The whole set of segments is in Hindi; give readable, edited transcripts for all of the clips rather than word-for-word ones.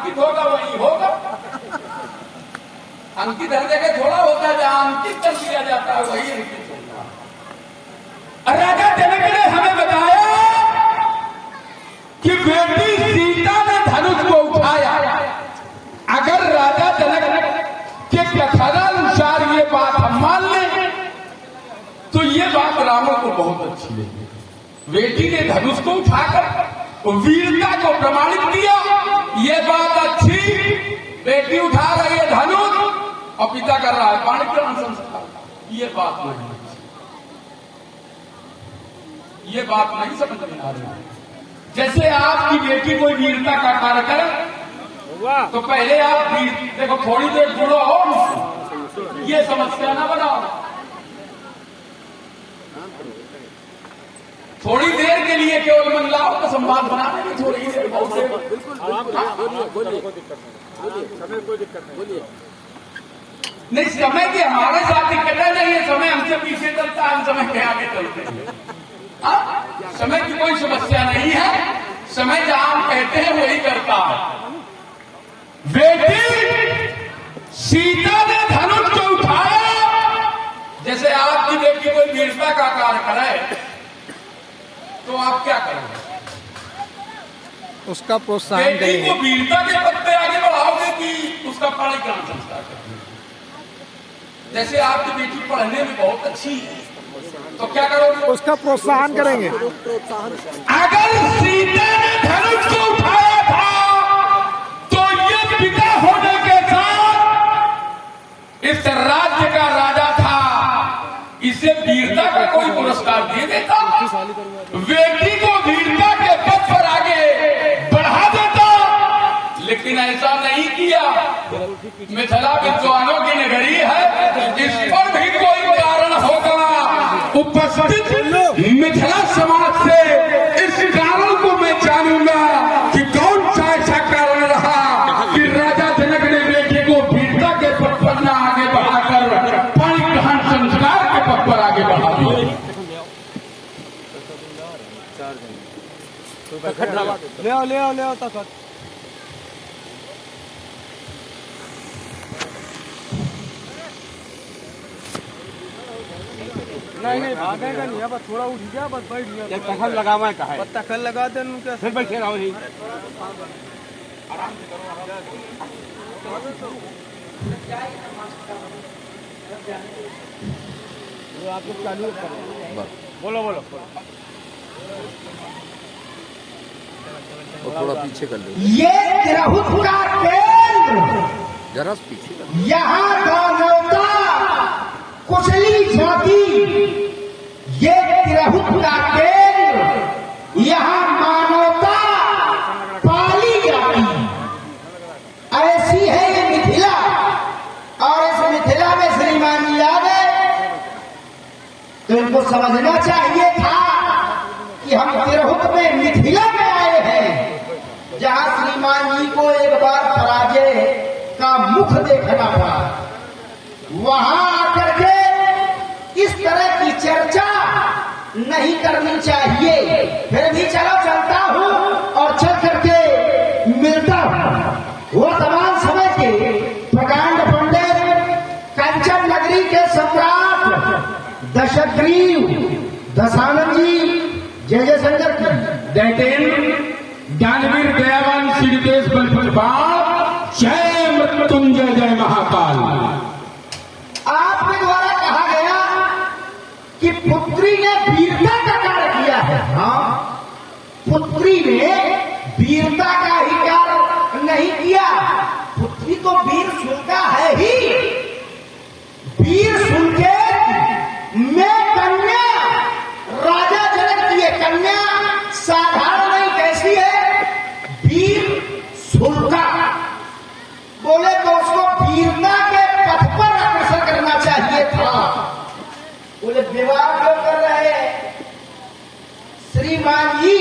अंकित होगा वही होगा। अंकित हर जगह थोड़ा होता है, जहां अंकित कर दिया जाता है वही अंकित होता है। राजा जनक ने हमें बताया कि बेटी सीता ने धनुष को उठाया। अगर राजा जनक के कथनानुसार ये बात हम मान लें तो ये बात रावण को बहुत अच्छी लगी। बेटी ने धनुष को उठाकर वीरता को प्रमाणित किया, ये बात अच्छी। बेटी उठा रही है धनुष और पिता कर रहा है पाणी ग्रहण संस्कार, ये बात नहीं, ये बात नहीं समझ में आ रही। जैसे आपकी बेटी कोई वीरता का कार्य करे तो पहले आप देखो थोड़ी देर जुड़ो हो, ये समस्या ना बनाओ। थोड़ी देर के लिए केवल महिलाओं का संवाद बनाने में थोड़ी देर बहुत देर। नहीं, समय की हमारे साथ दिक्कत नहीं है, समय हमसे पीछे चलता है, हम समय के आगे चलते हैं। समय की कोई समस्या नहीं है, समय जहां हम कहते हैं वही करता है। बेटी सीता ने धनुष को उठाया। जैसे आपकी बेटी कोई वीरता का कार्य करे तो आप क्या करेंगे? उसका प्रोत्साहन करेंगे। बेटी को वीरता के पद पे आगे बढ़ाओगे कि उसका पाणी ग्रहण संस्कार करेंगे? जैसे आपकी बेटी पढ़ने में बहुत अच्छी है तो क्या करोगे? उसका प्रोत्साहन करेंगे। अगर सीता ने धनुष को उठाया था तो ये पिता होने के साथ इस राज्य का राजा था, इसे वीरता का कोई पुरस्कार दे देता, बेटी को वीरता के पद पर आगे बढ़ा देता, लेकिन ऐसा नहीं किया। मिथिला विद्वानों की नगरी है, इस पर भी कोई कारण होगा। उपस्थित मिथिला समाज से इस कारण को मैं जानूंगा कि कौन सा ऐसा कारण रहा कि राजा जनक ने बेटी को वीरता के पद पर न आगे बढ़ाकर पाणी ग्रहण संस्कार के पद पर आगे बढ़ा दिया। ले आओ तक नहीं भागेगा नहीं, बस थोड़ा उठ गया, बस बैठ गया। तखल लगावा कहा है, तखल लगा दे, फिर बैठे रहो यही। आप लोग चालू करो, बोलो और थोड़ा पीछे कर लो। ये तिरहुत का केंद्र, जरा पीछे कर लो। यहाँ दानवता कुचली जाती, ये तिरहुत का केंद्र, यहाँ मानवता पाली जाती। ऐसी है ये मिथिला, और इस मिथिला में श्रीमान जी आ गए तो इनको समझना चाहिए था कि हम तिरहुत में मिथिला में आए हैं, जहां श्रीमान जी को एक बार पराजय का मुख देखना पड़ा। वहां आकर के इस तरह की चर्चा नहीं करनी चाहिए। फिर भी चलो चलता हूं और चल करके मिलता हूं। वर्तमान समय के प्रकांड पंडित कंचन नगरी के सम्राट दशग्रीव दशानंद जी जय जय शंकर की दैतेन ज्ञानवीर दयावान श्री देश बलपत जय मृत्युंजय जय महाकाल। आपके द्वारा कहा गया कि पुत्री ने वीरता का कार्य किया है। हाँ, पुत्री ने वीरता का ही कार्य नहीं किया, पुत्री तो वीर सुनता है ही। वीर सुन के मैं कन्या, राजा जनक की कन्या साधारण नहीं, कैसी है? वीर सुनता। बोले तो उसको वीरता के पथ पर अग्रसर करना चाहिए था। बोले विवाह क्यों कर रहे हैं? श्रीमान जी,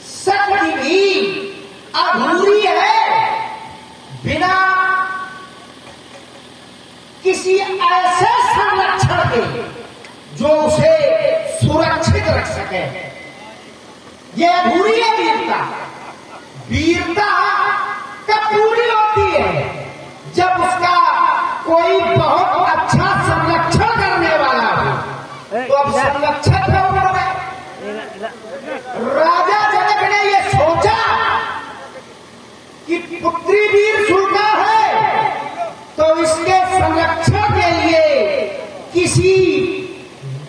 शक्ति भी अधूरी है बिना किसी ऐसे संरक्षण के जो उसे सुरक्षित रख सके। ये अधूरी है वीरता। वीरता कब कि पुत्री वीर शुल्का है तो इसके संरक्षण के लिए किसी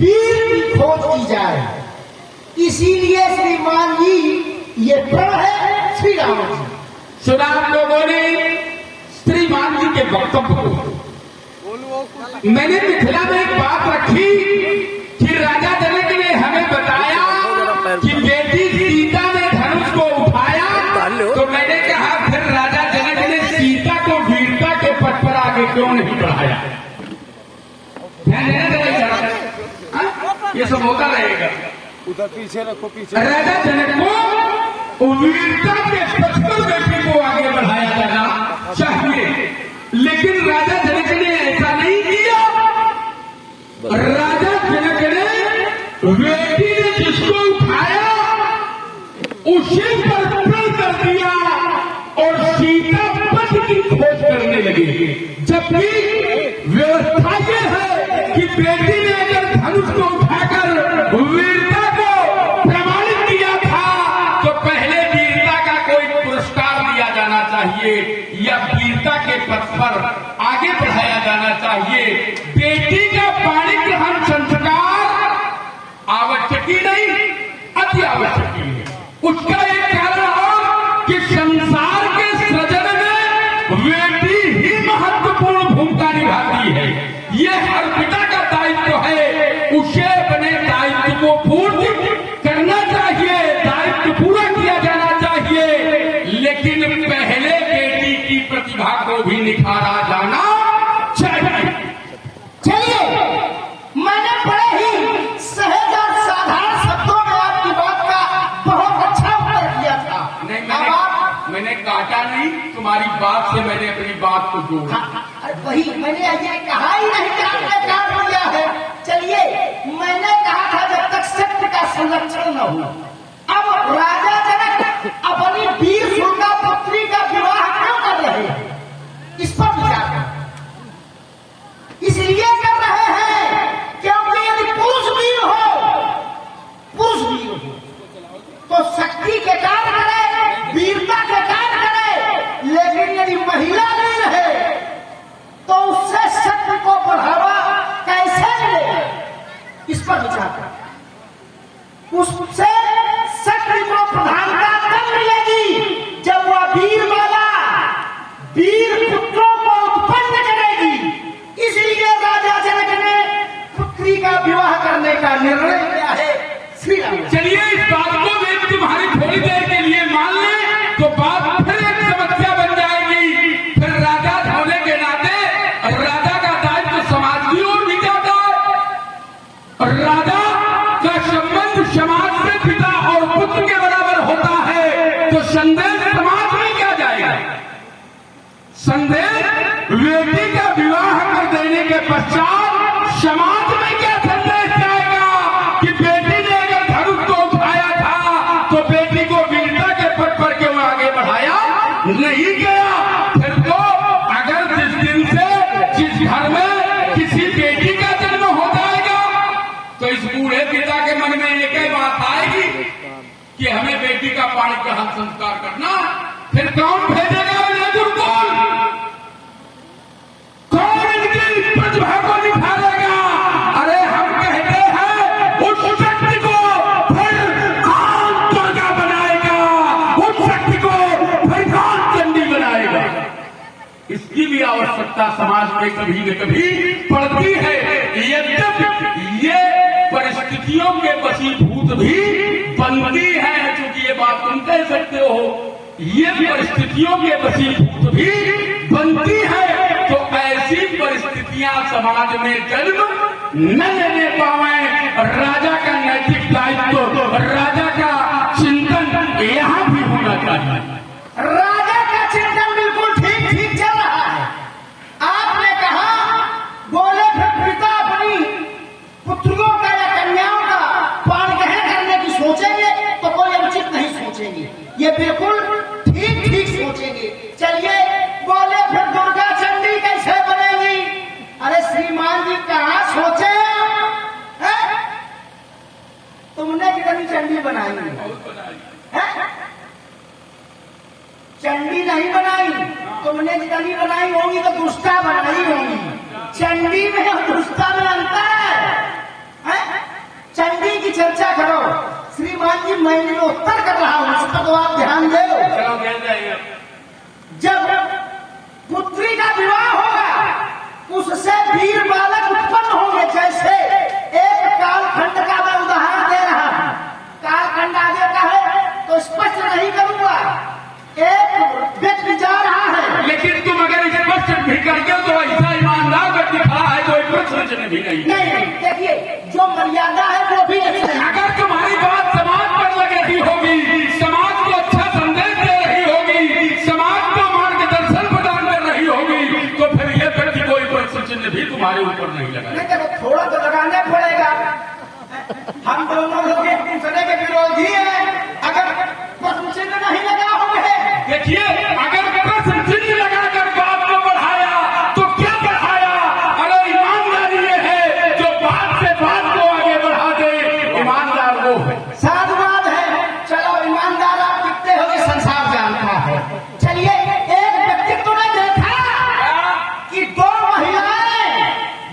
वीर की खोज की जाए। इसीलिए श्रीमान जी ये प्रण है श्री राम जी। सुना आप लोगों ने श्रीमान जी के वक्तव्य को। मैंने मिथिला में एक बात रखी कि राजा जनक ने हमें बताया कि बेटी सीता ने धनुष को उठाया, तो मैंने कहा फिर राजा जनक ने सीता को वीरता के पथ पर आगे क्यों नहीं बढ़ाया? ध्यान देना रहेगा, ये सब होता रहेगा। उधर पीछे रखो, पीछे। राजा जनक को वीरता के पथ पर बेटी को आगे बढ़ाया जाना चाहिए, लेकिन राजा जनक ने ऐसा नहीं किया। राजा जनक ने बेटी ने जिसको उठाया उसे पर प्रण कर दिया और सीता पथ की खोज करने लगे। जबकि व्यवस्था यह है कि बेटी ने अगर धनुष को उठाकर वीरता को प्रमाणित किया था तो पहले वीरता का कोई पुरस्कार दिया जाना चाहिए या वीरता के पथ पर आगे बढ़ाया जाना चाहिए। बेटी का पाणी ग्रहण संस्कार आवश्यक ही नहीं, अति आवश्यक ही है। उसका एक कारण और कि संसार के सृजन में बेटी ही महत्वपूर्ण भूमिका निभाती है। ये हर पिता का दायित्व है, उसे अपने दायित्व को पूर्ण करना चाहिए, दायित्व पूरा किया जाना चाहिए, लेकिन पहले बेटी की प्रतिभा को भी निखारा जाना चाहिए। चलिए, मैंने बड़े ही सहज और साधारण शब्दों में आपकी बात का बहुत अच्छा उत्तर दिया था। नहीं, मैंने काटा नहीं, तुम्हारी बात से मैंने अपनी बात को जोड़ा। वही मैंने ये कहा ही नहीं कि आपने काट दिया है। चलिए, मैंने कहा था जब तक सत्य का संरक्षण न हो। अब राजा जनक अपनी वीर शुल्का पुत्री का विवाह क्यों कर रहे हैं, इस पर विचार करें। इसलिए कर रहे हैं क्योंकि यदि पुरुष वीर हो तो शक्ति के कार्य करे, वीरता के कार्य करे, लेकिन यदि महिला वीर है तो उससे शक्ति को बढ़ावा कैसे मिलेगा, इस पर विचार करें। उससे शक्ति को प्रधानता तब मिलेगी जब वह वीर पुत्रों को उत्पन्न करेगी। इसलिए राजा जनक ने पुत्री का विवाह करने का निर्णय लिया है श्री राम। चलिए, इस बात को भी तुम्हारी थोड़ी देर के लिए मान लें तो बात फिर एक समस्या बन जाएगी। फिर राजा होने के नाते राजा का दायित्व समाज की ओर भी जाता है। राजा का संबंध समाज से पिता और पुत्र के बराबर होता है, तो संदेश समाज में क्या जाएगा? संदेश बेटी का विवाह कर देने के पश्चात समाज में क्या संदेश जाएगा कि बेटी ने अगर धनुष को उठाया था तो बेटी को वीरता के पथ पर क्यों आगे बढ़ाया नहीं गया? फिर तो अगर जिस दिन से जिस घर में किसी बेटी का जन्म हो जाएगा तो इस बूढ़े पिता के मन में एक ही बात आएगी कि हमें बेटी का पाणी ग्रहण संस्कार करना। फिर कौन भेजेगा उन्हें गुरुकुल? कौन इनकी प्रतिभा को निखारेगा? अरे हम कहते हैं उस शक्ति को फिर कौन दुर्गा बनाएगा, उस शक्ति को फिर कौन चंडी बनाएगा? इसकी भी आवश्यकता समाज में कभी न कभी पड़ती है। यद्यपि ये परिस्थितियों के वशीभूत भी बनती है, क्योंकि ये बात तुम कह सकते हो, ये परिस्थितियों के वशीभूत भी बनती है, तो ऐसी परिस्थितियां समाज में जन्म न लेने पावे। राजा का नैतिक दायित्व, राजा का चिंतन यहाँ भी होना चाहिए। राजा का चिंतन बिल्कुल ठीक चल रहा है। आपने कहा बोले फिर पिता अपनी पुत्रियों का या कन्याओं का पाण ग्रहण करने की सोचेंगे तो कोई अनुचित नहीं सोचेंगे, ये बिल्कुल ठीक सोचेंगे। चलिए, बोले फिर दुर्गा चंडी कैसे बनेगी? अरे श्रीमान जी कहाँ सोचे हैं? तुमने कितनी चंडी बनाई है? चंडी नहीं बनाई, तुमने चंडी बनाई होगी तो दुष्टा बनाई होगी। चंडी में और दुष्टा में अंतर है? चंडी की चर्चा करो श्रीमान जी, मैं उत्तर कर रहा हूं, उस पर तो आप ध्यान दो। चलो खेल जाइए। जब पुत्री का विवाह होगा उससे वीर बालक उत्पन्न होंगे। जैसे एक कालखंड का मैं उदाहरण दे रहा हूं, कालखंड आगे का है तो स्पष्ट नहीं करूंगा। एक व्यक्ति जा रहा है, लेकिन तुम अगर स्पष्ट भी करते हो तो ऐसा ईमानदार व्यक्ति खड़ा है जो एक प्रश्न भी नहीं। नहीं देखिए, जो मर्यादा है वो भी नहीं है। अगर तुम्हारी बात समाज पर लग रही होगी, समाज को अच्छा संदेश दे रही होगी, समाज को मार्गदर्शन प्रदान कर रही होगी, तो फिर यह व्यक्ति कोई प्रश्न चिन्ह भी तुम्हारे ऊपर नहीं लगाए। नहीं तो थोड़ा तो लगाना पड़ेगा। हम दोनों लोग एक दूसरे के विरोधी हैं, अगर प्रश्न चिन्ह नहीं लगाओगे। देखिए, अगर प्रश्न चिन्ह लगाकर बात को बढ़ाया तो क्या बढ़ाया? अगर ईमानदारी ये है जो बात से बात को आगे बढ़ा दे, ईमानदार वो है। साधुवाद है। चलो ईमानदार आप कितने हो ये संसार जानता है। चलिए, एक व्यक्तित्व ने देखा कि दो महिलाएं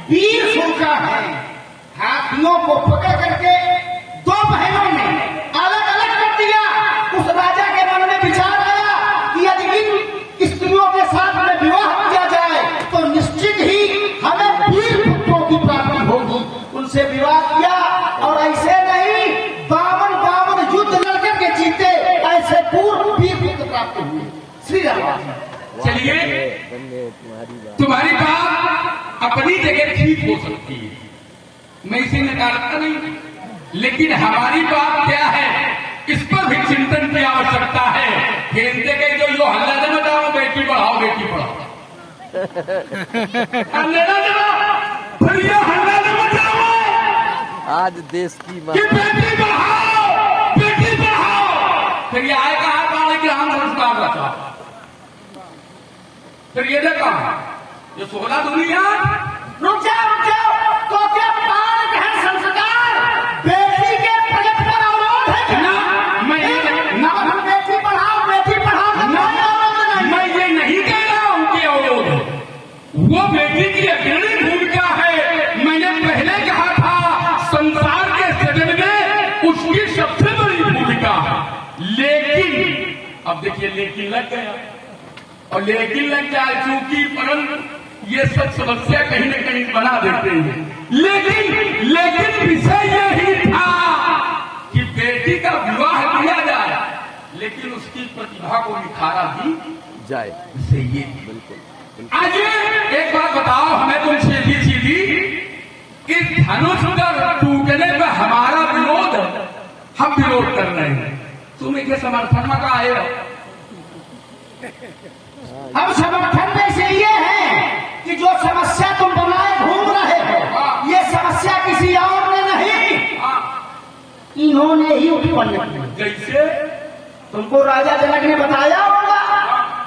वीर शूरका है, हाथियों को पकड़ करके दो बहनों ने अलग अलग कर दिया। उस राजा के मन में विचार आया कि यदि इन स्त्रियों के साथ में विवाह किया जाए तो निश्चित ही हमें वीर पुत्रों की प्राप्ति होगी। उनसे विवाह किया और ऐसे नहीं, 52 युद्ध लड़कर के जीते, ऐसे पूर्व वीर पुत्र प्राप्त हुए। श्री राम। चलिए, तुम्हारी बात अपनी जगह ठीक हो सकती है, मैं इसे नकारता नहीं, लेकिन हमारी बात क्या है इस पर भी चिंतन की आवश्यकता है। खेलते गए जो यो हल्ला न मचाओ, बेटी बढ़ाओ बेटी बढ़ाओ, फिर ये हल्ला न मचाओ आज देश की कि बेटी बढ़ाओ बेटी बढ़ाओ, फिर ये आए कहा पाने की हम संस्कार रखा, फिर ये देखा ये 16 दुनिया। रुक जाओ, तो क्या पाक है संस्कार? बेटी के प्रगट पर अवरोध है क्या? बेटी पढ़ाओ बेटी पढ़ाओ, मैं ये नहीं कह रहा हूं कि अवरोध है, वो बेटी की अग्रणी भूमिका है। मैंने पहले कहा था संसार के सृजन में उसकी सबसे बड़ी भूमिका है, लेकिन अब देखिए लेकिन लग गया, और लेकिन लग जाए चूंकि परंतु ये सब समस्या कहीं न कहीं बना देते हैं। लेकिन विषय यही था कि बेटी का विवाह किया जाए, लेकिन उसकी प्रतिभा को निखारा भी जाए। इसे ये बिल्कुल आज एक बात बताओ हमें तुम सीधी कि धनुष का टूटने पर हमारा विरोध, हम विरोध कर रहे हैं, तुम इनके समर्थन में का आए हो? हम समर्थन में से ये है कि जो समस्या तुम बनाए घूम रहे हो, ये समस्या किसी और ने नहीं, इन्होंने ही उत्पन्न की। जैसे तुमको राजा जनक ने बताया होगा,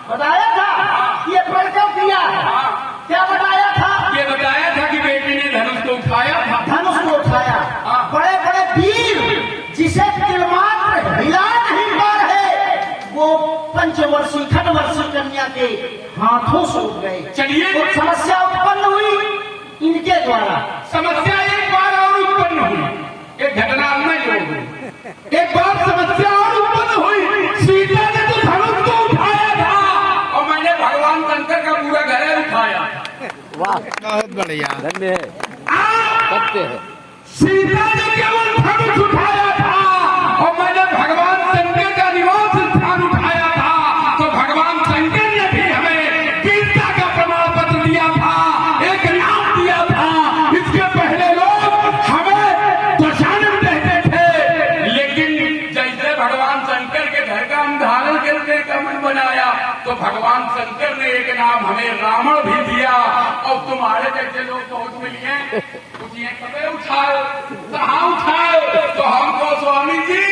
बताया था ये पढ़ क्यों किया? क्या बताया था? ये बताया था कि बेटी ने धनुष को उठाया था, धनुष को उठाया। बड़े बड़े वीर जिसे तिलमात्र हिला नहीं पा रहे, वो पंचवर्षीय खंडवर्षीय कन्या के हाथों से उठ गए। चलिए, तो समस्या उत्पन्न हुई इनके द्वारा। समस्या एक बार और उत्पन्न हुई, एक घटना में एक बार समस्या और उत्पन्न हुई। सीता ने तो धनुष को उठाया था और मैंने भगवान शंकर का पूरा घर उठाया। वाह, बहुत बढ़िया। धन्य है, सत्य है। सीता ने केवल धनुष उठाया था और मैंने भगवान शंकर का निवास स्थान उठाया था, तो भगवान शंकर ने भी हमें वीरता का प्रमाण पत्र दिया था, एक नाम दिया था। इसके पहले लोग हमें दशानन कहते थे, लेकिन जैसे भगवान शंकर के घर का हम धारण करने का मन बनाया, तो भगवान शंकर ने एक नाम हमें रावण भी दिया। और तुम्हारे जैसे लोग बहुत मिलिए, पूछिए कभी उठाओ, कहाँ उठाओ, तो हमको स्वामी जी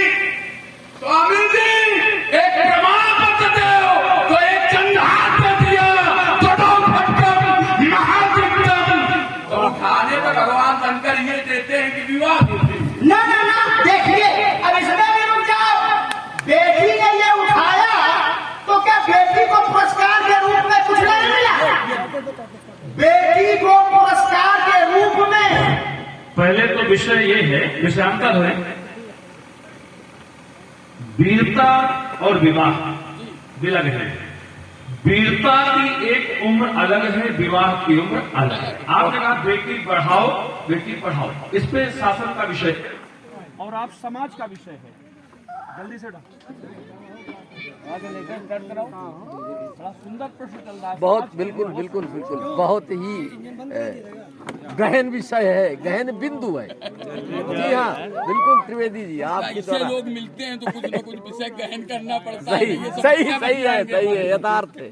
एक प्रमाण पत्र दो, तो एक चंद्रहास में दिया, तो दो खट्टम महाचित्तम, तो उठाने पर भगवान शंकर ये देते हैं कि विवाह देते हैं। ना ना ना, देखिए अब इसमें भी रुक जाओ। बेटी ने ये उठाया तो क्या बेटी तो विषय ये है, विषयांतर है वीरता और विवाह अलग है। वीरता की एक उम्र अलग है, विवाह की उम्र अलग है। आपने कहा बेटी बढ़ाओ बेटी पढ़ाओ, इस पे शासन का विषय है और आप समाज का विषय है। जल्दी से आगे लेकर स्टार्ट कराओ। बड़ा सुंदर प्रश्न चल रहा है। बहुत बिल्कुल बिल्कुल बिल्कुल बहुत ही गहन विषय है, गहन बिंदु है। जी हाँ बिल्कुल त्रिवेदी जी, आपके द्वारा लोग मिलते हैं तो कुछ न कुछ विषय गहन करना पड़ता है। सही सही सही है यथार्थ है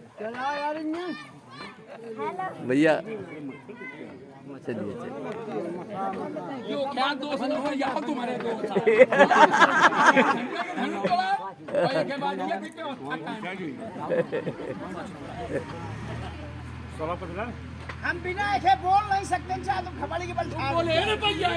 भैया। चलिए जो क्या दोस्त हो यहाँ तुम्हारे दोस्त हम बिना ऐसे बोल नहीं सकते, चाहे तो खबड़ी के बल ठाड़ बोले ना भैया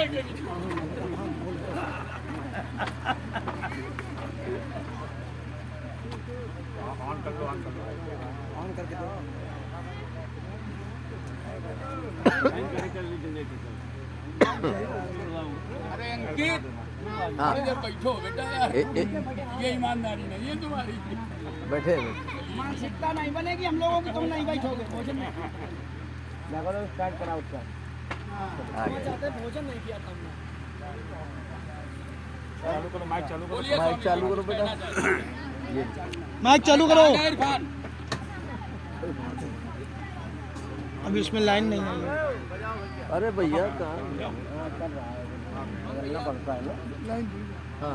अरे अंकित हाँ जब बैठो बेटा यार, ये ईमानदारी नहीं है तुम्हारी। बैठे मानसिकता नहीं बनेगी हम लोगों की, तुम नहीं बैठोगे भोजन में। स्टार्ट करा उसका। भोजन नहीं किया तुमने। चालू करो, माइक चालू करो। बोलिए माइक चालू करो बेटा। माइक चालू करो। इरफान अभी उसमें लाइन नहीं है। अरे भैया कहाँ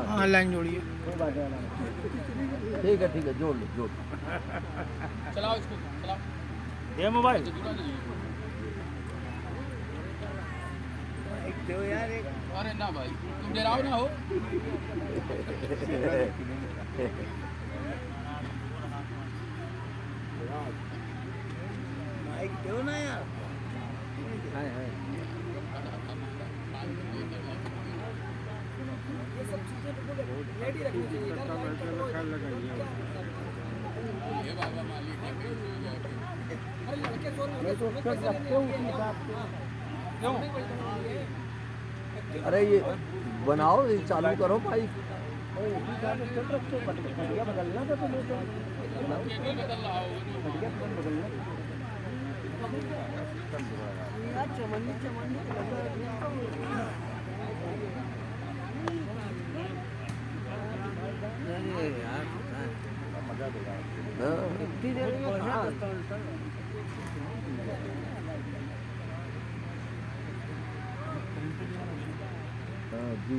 हाँ लाइन जोड़िए। ठीक है जोड़ लो जोड़ लो। चलाओ इसको, चलाओ ये मोबाइल अरे ना भाई तुम डराओ ना हो। ये बाबा मालिक है, अरे ये बनाओ, ये चालू करो भाई। जी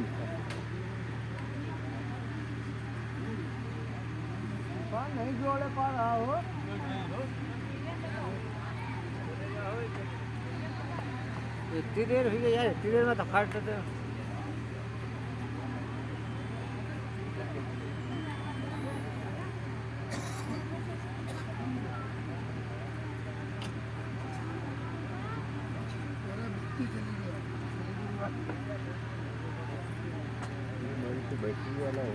नहीं जोड़े पा रहा हो। इतनी देर हुई है यार, इतनी देर में तो काट देते हो। बैटरी वाला हो